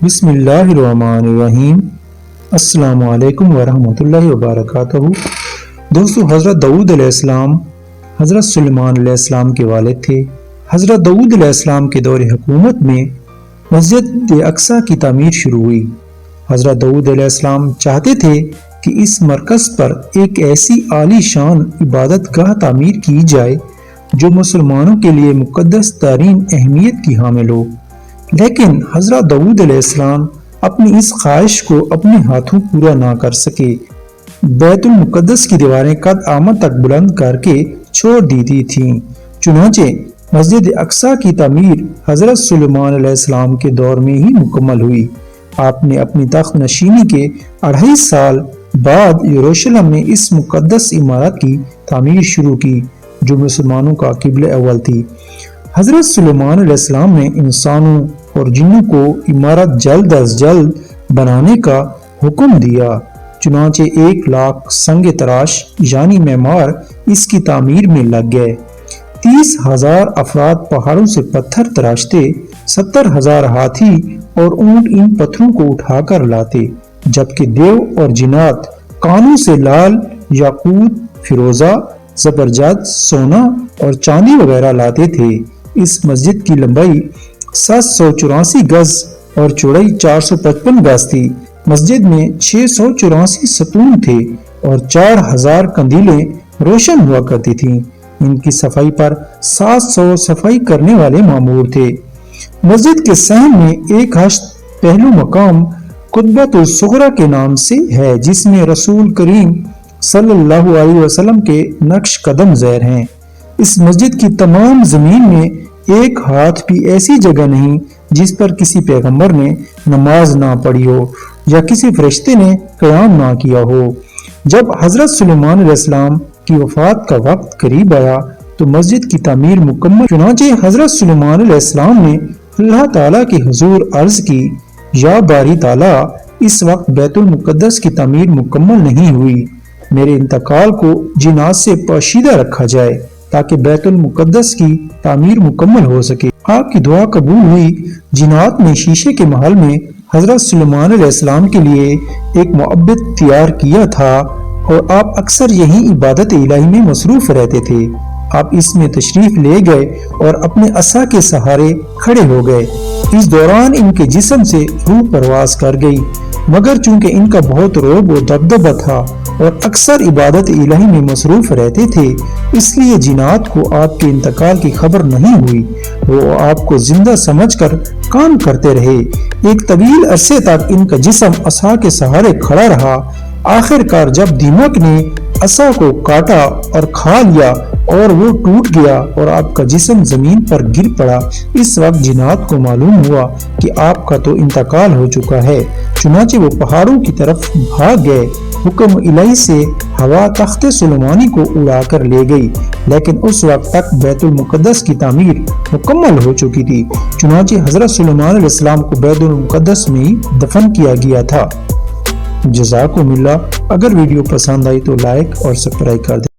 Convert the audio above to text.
بسم اللہ الرحمن الرحیم۔ السلام علیکم ورحمۃ اللہ وبرکاتہ۔ دوستو، حضرت داؤد علیہ السلام حضرت سلیمان علیہ السلام کے والد تھے۔ حضرت داؤد علیہ السلام کے دور حکومت میں مسجد اقصی کی تعمیر شروع ہوئی۔ حضرت داؤد علیہ السلام چاہتے تھے کہ اس مرکز پر ایک ایسی عالی شان عبادت گاہ تعمیر کی جائے جو مسلمانوں کے لیے مقدس ترین اہمیت کی حامل ہو، لیکن حضرت داؤد علیہ السلام اپنی اس خواہش کو اپنے ہاتھوں پورا نہ کر سکے۔ بیت المقدس کی دیواریں قد آمد تک بلند کر کے چھوڑ دی تھیں۔ چنانچہ مسجد اقصی کی تعمیر حضرت سلیمان علیہ السلام کے دور میں ہی مکمل ہوئی۔ آپ نے اپنی تخت نشینی کے 2.5 سال بعد یروشلم میں اس مقدس عمارت کی تعمیر شروع کی جو مسلمانوں کا قبلہ اول تھی۔ حضرت سلیمان علیہ السلام نے انسانوں اور جنوں کو عمارت جلد از جلد بنانے کا حکم دیا، چنانچہ 1 لاکھ سنگ تراش یعنی معمار اس کی تعمیر میں لگ گئے۔ 30,000 افراد پہاڑوں سے پتھر تراشتے، 70,000 ہاتھی اور اونٹ ان پتھروں کو اٹھا کر لاتے، جبکہ دیو اور جنات کانوں سے لال، یاقوت، فیروزہ، زبرجد، سونا اور چاندی وغیرہ لاتے تھے۔ اس مسجد کی لمبائی 784 گز اور چوڑائی 455 گز تھی۔ مسجد میں 684 ستون تھے اور 4000 قندیلیں روشن ہوا کرتی تھیں۔ ان کی صفائی پر 700 صفائی کرنے والے مامور تھے۔ مسجد کے صحن میں ایک ہشت پہلو مقام قطبۃ الصغریٰ کے نام سے ہے، جس میں رسول کریم صلی اللہ علیہ وسلم کے نقش قدم زیر ہیں۔ اس مسجد کی تمام زمین میں 1 ہاتھ بھی ایسی جگہ نہیں جس پر کسی پیغمبر نے نماز نہ پڑھی ہو یا کسی فرشتے نے قیام نہ کیا ہو۔ جب حضرت سلیمان علیہ السلام کی وفات کا وقت قریب آیا تو مسجد کی تعمیر مکمل، چنانچہ حضرت سلیمان علیہ السلام نے اللہ تعالیٰ کے حضور عرض کی، یا باری تعالیٰ، اس وقت بیت المقدس کی تعمیر مکمل نہیں ہوئی، میرے انتقال کو جنات سے پوشیدہ رکھا جائے تاکہ بیت المقدس کی تعمیر مکمل ہو سکے۔ آپ کی دعا قبول ہوئی۔ جنات نے شیشے کے محل میں حضرت سلیمان علیہ السلام کے لیے ایک معبد تیار کیا تھا اور آپ اکثر یہی عبادت الہی میں مصروف رہتے تھے۔ آپ اس میں تشریف لے گئے اور اپنے عصا کے سہارے کھڑے ہو گئے۔ اس دوران ان کے جسم سے روح پرواز کر گئی، مگر چونکہ ان کا بہت رعب و دبدبہ تھا اور اکثر عبادت الہی میں مصروف رہتے تھے، اس لیے جنات کو آپ کے انتقال کی خبر نہیں ہوئی۔ وہ آپ کو زندہ سمجھ کر کام کرتے رہے۔ ایک طویل عرصے تک ان کا جسم عصا کے سہارے کھڑا رہا۔ آخر کار جب دیمک نے عصا کو کاٹا اور کھا لیا اور وہ ٹوٹ گیا اور آپ کا جسم زمین پر گر پڑا، اس وقت جنات کو معلوم ہوا کہ آپ کا تو انتقال ہو چکا ہے، چنانچہ وہ پہاڑوں کی طرف بھاگ گئے۔ حکم الہی سے ہوا تخت سلیمانی کو اڑا کر لے گئی، لیکن اس وقت تک بیت المقدس کی تعمیر مکمل ہو چکی تھی، چنانچہ حضرت سلیمان علیہ السلام کو بیت المقدس میں ہی دفن کیا گیا تھا۔ جزاکم اللہ۔ اگر ویڈیو پسند آئی تو لائک اور سبسکرائب کر دیں۔